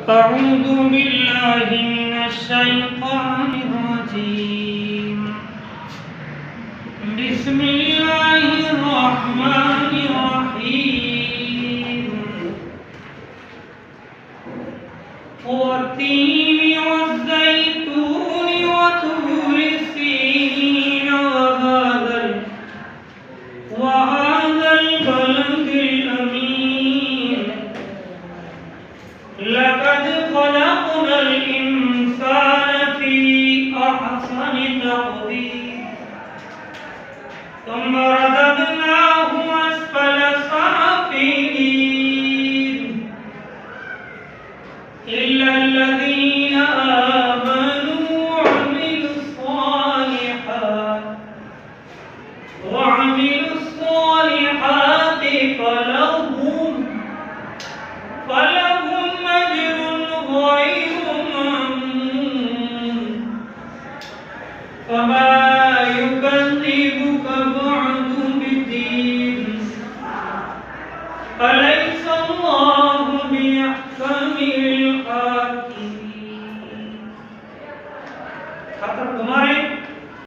أعوذ بالله من الشيطان الرجيم. بسم الله الرحمن الرحيم. والتين والزيتون وطور سينين وهذا البلد الأمين. لقد خلقنا الإنسان في أحسن تقويم ثم رددناه أسفل سافلين إلا الذين آمنوا وعملوا الصالحات فلهم أجر غير ممنون. فما يكذبك بعد بالدين. أليس